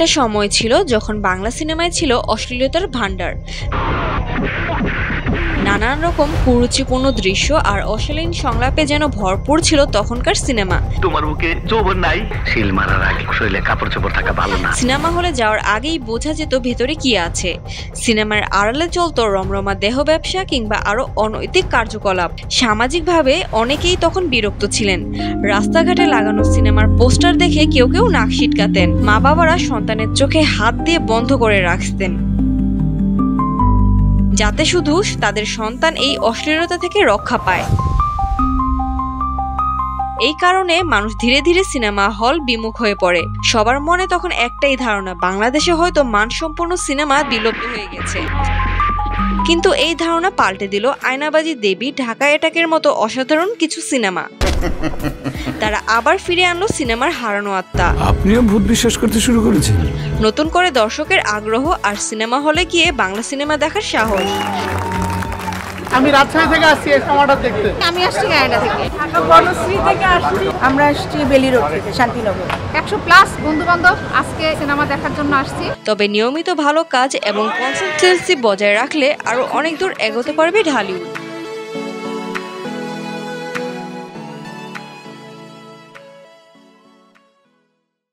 একটা সময় ছিল যখন বাংলা সিনেমায় ছিল অশ্লীলতার ভান্ডার। নানান রকম কুরুচিপূর্ণ দৃশ্য আর অশালীন সংলাপে যেন ভরপুর ছিল তখনকার সিনেমা। তোমার বুকে যৌবন নাই, শিল মারার আগে শরীরে কাপড় চোপড় থাকা ভালো না। সিনেমা হলে যাওয়ার আগেই বোঝা যেত ভেতরে কি আছে। সিনেমার আড়ালে চলতো রমরমা দেহ ব্যবসা কিংবা আরো অনৈতিক কার্যকলাপ। সামাজিকভাবে অনেকেই তখন বিরক্ত ছিলেন। রাস্তাঘাটে লাগানো সিনেমার পোস্টার দেখে কেউ কেউ নাক সিটকাতেন। মা বাবারা সন্তানের চোখে হাত দিয়ে বন্ধ করে রাখতেন, যাতে শুধু তাদের সন্তান এই অশ্লীলতা থেকে রক্ষা পায়। এই কারণে মানুষ ধীরে ধীরে সিনেমা হল বিমুখ হয়ে পড়ে। সবার মনে তখন একটাই ধারণা, বাংলাদেশে হয়তো মানসম্পন্ন সিনেমা বিলুপ্ত হয়ে গেছে। কিন্তু এই ধারণা পাল্টে দিল আয়নাবাজি দেবী, ঢাকা অ্যাটাকের মতো অসাধারণ কিছু সিনেমা। তারা আবার ফিরে আনলো সিনেমার হারানো আত্মা। আপনিও ভূত বিশ্বাস করতে শুরু করেছেন? নতুন করে দর্শকের আগ্রহ আর সিনেমা হলে গিয়ে বাংলা সিনেমা দেখার সাহস। আমি রাজশাহী থেকে আসছি এই সিনেমাটা দেখতে। আমি আসছি গায়না থেকে, ঢাকা বনশ্রী থেকে আসছি। আমরা আসছি বেলি রোড থেকে, শান্তিনগর। 100+ বন্ধু বান্ধব আজকে সিনেমা দেখার জন্য আসছি। তবে নিয়মিত ভালো কাজ এবং কনসিস্টেন্সি বজায় রাখলে আরো অনেক দূর এগোতে পারবে ঢালিউড।